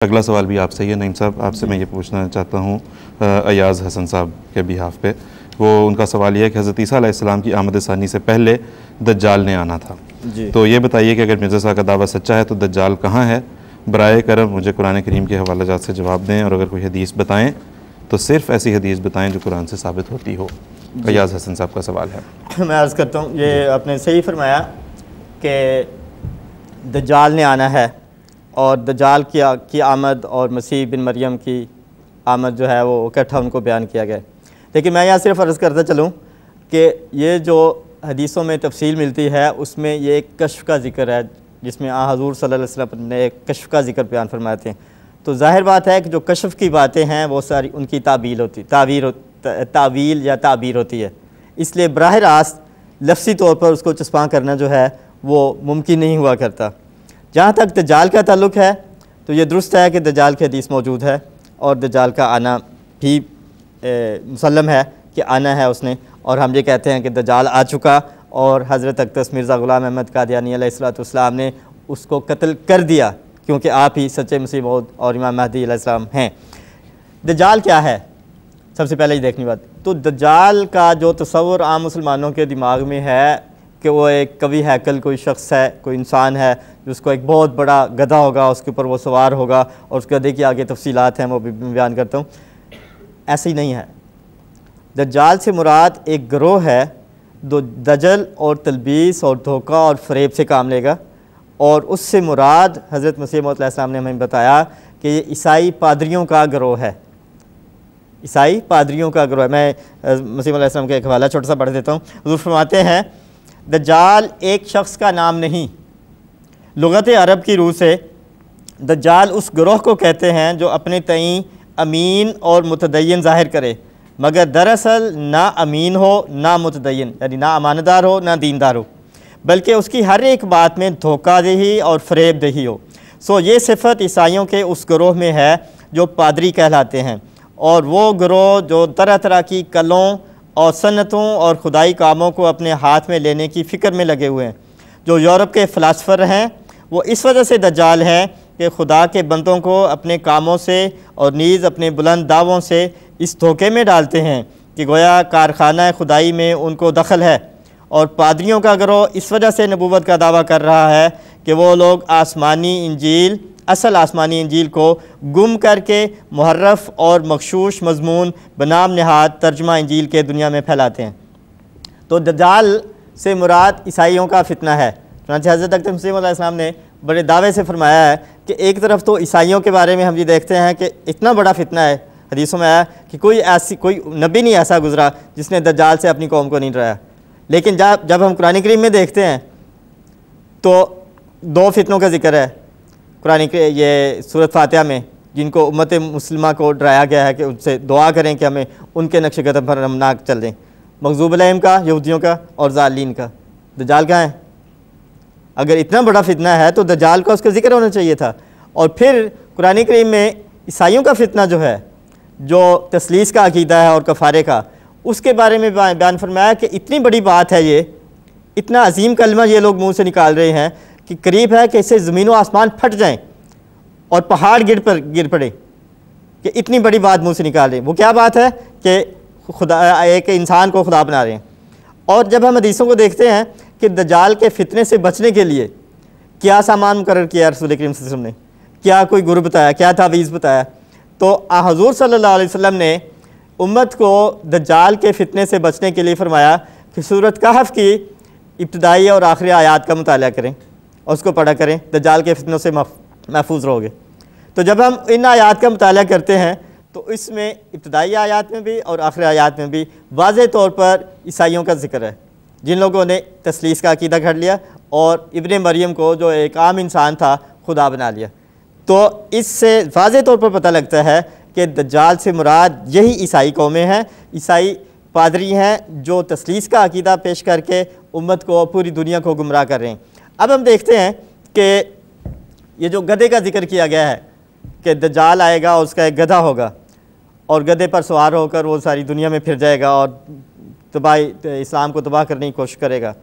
अगला सवाल भी आपसे ही है नईम साहब। आपसे मैं ये पूछना चाहता हूँ अयाज़ हसन साहब के बिहाफ पे। वो उनका सवाल ये है कि हज़रत ईसा अलैहिस्सलाम की आमद सानी से पहले दज्जाल ने आना था जी। तो ये बताइए कि अगर मिर्ज़ा साहब का दावा सच्चा है तो दज्जाल कहाँ है? बराए करम मुझे कुरान करीम के हवाला जात से जवाब दें, और अगर कोई हदीस बताएँ तो सिर्फ़ ऐसी हदीस बताएँ जो कुरान से साबित होती हो। अयाज़ हसन साहब का सवाल है। मैं अर्ज़ करता हूँ, ये आपने सही फरमाया कि दज्जाल ने आना है और दज्जाल की आमद और मसीह बिन मरियम की आमद जो है वो इकट्ठा उनको बयान किया गया। लेकिन मैं यहाँ सिर्फ अर्ज़ करता चलूँ कि ये जो हदीसों में तफसील मिलती है उसमें ये एक कश्फ का ज़िक्र है, जिसमें हज़ूर सल्लल्लाहु अलैहि वसल्लम ने एक कश्फ का ज़िक्र बयान फरमाए थे। तो ज़ाहिर बात है कि जो कश्फ की बातें हैं वो सारी उनकी तावील या ताबीर होती है, इसलिए बराह रास्त लफ्सी तौर पर उसको चस्पा करना जो है वो मुमकिन नहीं हुआ करता। जहाँ तक दज्जाल का ताल्लुक़ है तो ये दुरुस्त है कि दज्जाल की हदीस मौजूद है और दज्जाल का आना भी मुसल्लम है कि आना है उसने, और हम ये कहते हैं कि दज्जाल आ चुका और हज़रत अक़दस मिर्ज़ा ग़ुलाम अहमद क़ादियानी अलैहिस्सलाम ने उसको कत्ल कर दिया, क्योंकि आप ही सच्चे मसीह मौऊद और इमाम महदी अलैहिस्सलाम हैं। दज्जाल क्या है सबसे पहले ही देखनी बात, तो दज्जाल का जो तस्वुर आम मुसलमानों के दिमाग में है कि वो एक कवि हैकल कोई शख्स है, कोई इंसान है जिसको एक बहुत बड़ा गधा होगा, उसके ऊपर वो सवार होगा और उस गधे की आगे तफसीलात हैं वो भी बयान करता हूँ। ऐसे ही नहीं है। दज्जाल से मुराद एक गिरोह है जो दजल और तलबीस और धोखा और फ़रेब से काम लेगा, और उससे मुराद हज़रत मसीह मौऊद अलैहिस्सलाम ने हमें बताया कि ये ईसाई पादरियों का गिरोह है। ईसाई पादरियों का गिरोह है। मैं मसीह मौऊद अलैहिस्सलाम का एक हवाला छोटा सा पढ़ देता हूँ। हुज़ूर फरमाते हैं, दज्जाल एक शख्स का नाम नहीं, लुगत अरब की रूह से दज्जाल उस गिरोह को कहते हैं जो अपने तईं अमीन और मुतदय्यन ज़ाहिर करे, मगर दरअसल ना अमीन हो ना मुतदय्यन, यानी ना अमानतदार हो ना दीनदार हो, बल्कि उसकी हर एक बात में धोखा दही और फ़रेब दही हो। सो ये सिफ़त ईसाइयों के उस गिरोह में है जो पादरी कहलाते हैं, और वो गिरोह जो तरह तरह की कलों और सन्नतों और खुदाई कामों को अपने हाथ में लेने की फ़िक्र में लगे हुए हैं। जो यूरोप के फ़िलासफ़र हैं वो इस वजह से दज्जाल हैं कि खुदा के बंदों को अपने कामों से और नीज़ अपने बुलंद दावों से इस धोखे में डालते हैं कि गोया कारखाना खुदाई में उनको दखल है। और पादरियों का गिरोह इस वजह से नबूवत का दावा कर रहा है कि वो लोग असल आसमानी इंजील को गुम करके मुहर्रफ और मखशूश मज़मून बनाम नहाद तर्जमा इंजील के दुनिया में फैलाते हैं। तो दज्जाल से मुराद ईसाइयों का फितना है। हज़रत अक़दस मसीह मौऊद अलैहिस्सलाम ने बड़े दावे से फरमाया है कि एक तरफ तो ईसाइयों के बारे में हम ये देखते हैं कि इतना बड़ा फितना है, हदीसों में आया कि कोई नबी नहीं ऐसा गुजरा जिसने दज्जाल से अपनी कौम को नहीं डराया। लेकिन जब हम कुरान करीम में देखते हैं तो दो फितनों का जिक्र है कुरान के ये सूरत फातिहा में, जिनको उम्मत मुस्लिमा को डराया गया है कि उनसे दुआ करें कि हमें उनके नक्श कदम पर हम ना चल दें। मग़ज़ूब अलैहिम का, यहूदियों का, और ज़ालिमीन का। दज्जाल कहाँ है? अगर इतना बड़ा फितना है तो दज्जाल का उसका जिक्र होना चाहिए था। और फिर कुरान करीम में ईसाइयों का फितना जो है, जो तसलीस का अकीदा है और कफ़ारे का, उसके बारे में बयान फरमाया कि इतनी बड़ी बात है, ये इतना अजीम कलमा ये लोग मुँह से निकाल रहे हैं कि करीब है कि इससे ज़मीन व आसमान फट जाएं और पहाड़ गिर पड़े, कि इतनी बड़ी बात मुँह से निकाल रहे हैं। वो क्या बात है कि खुदा, एक इंसान को खुदा बना रहे हैं। और जब हम हदीसों को देखते हैं कि दज्जाल के फितने से बचने के लिए क्या सामान मुकर्रर किया रसूल करीम सल्लल्लाहु अलैहि वसल्लम ने, क्या कोई गुर बताया, क्या तावीज़ बताया, तो हज़ूर सल्लल्लाहु अलैहि वसल्लम ने उम्मत को दज्जाल के फितने से बचने के लिए फरमाया कि सूरत कहफ़ की इब्तिदाई और आखिरी आयात का मुताला करें और उसको पढ़ा करें, दज्जाल के फितनों से महफूज रहोगे। तो जब हम इन आयात का मुताला करते हैं तो इसमें इब्तिदाई आयात में भी और आखिरी आयात में भी वाज़ेह तौर पर ईसाइयों का जिक्र है, जिन लोगों ने तसलीस का अकीदा कर लिया और इब्ने मरियम को जो एक आम इंसान था खुदा बना लिया। तो इससे वाज़ेह तौर पर पता लगता है कि दज्जाल से मुराद यही ईसाई कौमें हैं, ईसाई पादरी हैं जो तसलीस का अकीदा पेश करके उम्मत को, पूरी दुनिया को गुमराह कर रहे हैं। अब हम देखते हैं कि ये जो गधे का जिक्र किया गया है कि दज्जाल आएगा और उसका एक गधा होगा और गधे पर सवार होकर वो सारी दुनिया में फिर जाएगा और इस्लाम को तबाह करने की कोशिश करेगा।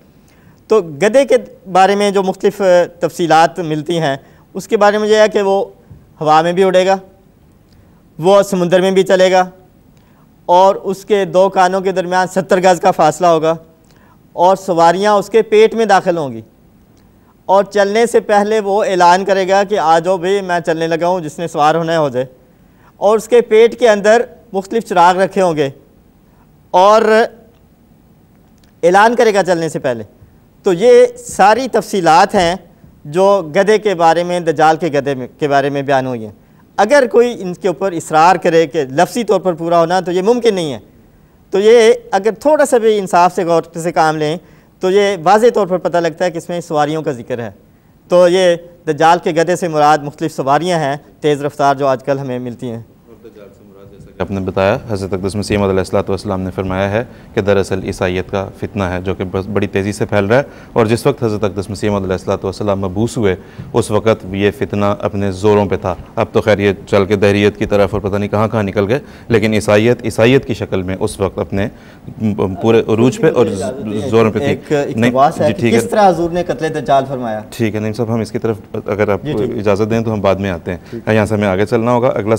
तो गधे के बारे में जो मुख्तलिफ़ तफसीलात मिलती हैं उसके बारे में यह है कि वो हवा में भी उड़ेगा, वो समुंदर में भी चलेगा, और उसके 2 कानों के दरमियान 70 गज़ का फासला होगा, और सवारियाँ उसके पेट में दाखिल होंगी, और चलने से पहले वो ऐलान करेगा कि आ जाओ भाई मैं चलने लगा हूँ, जिसने सवार होना है हो जाए। और उसके पेट के अंदर मुख्तलिफ चिराग रखे होंगे और ऐलान करेगा चलने से पहले। तो ये सारी तफसीलात हैं जो गधे के बारे में, दज्जाल के गधे के बारे में बयान हुई हैं। अगर कोई इनके ऊपर इसरार करे कि लफ्ज़ी तौर पर पूरा होना, तो ये मुमकिन नहीं है। तो ये अगर थोड़ा सा भी इंसाफ से गौर से काम लें तो ये वाज़े तौर पर पता लगता है कि इसमें सवारियों का जिक्र है। तो ये दज्जाल के गधे से मुराद मुख्तलिफ सवारियाँ हैं तेज़ रफ्तार जो आजकल हमें मिलती हैं। आपने बताया हज़रत अक़दस मसीह मौऊद अलैहिस्सलाम ने फरमाया है कि दरअसल ईसाईयत का फितना है जो कि बड़ी तेज़ी से फैल रहा है, और जिस वक्त हज़रत अक़दस मसीह मौऊद अलैहिस्सलाम मबूस हुए उस वक्त ये फितना अपने ज़ोरों पे था। अब तो खैर ये चल के दहरियत की तरफ और पता नहीं कहाँ कहाँ निकल गए, लेकिन ईसाईयत की शक्ल में उस वक्त अपने पूरे उरूज पे और ज़ोरों पे थी। नहीं ठीक है, किस तरह हुज़ूर ने कत्ले दज्जाल फरमाया। ठीक है, नहीं साहब हम इसकी तरफ अगर आप इजाज़त दें तो हम बाद में आते हैं, यहाँ से हमें आगे चलना होगा। अगला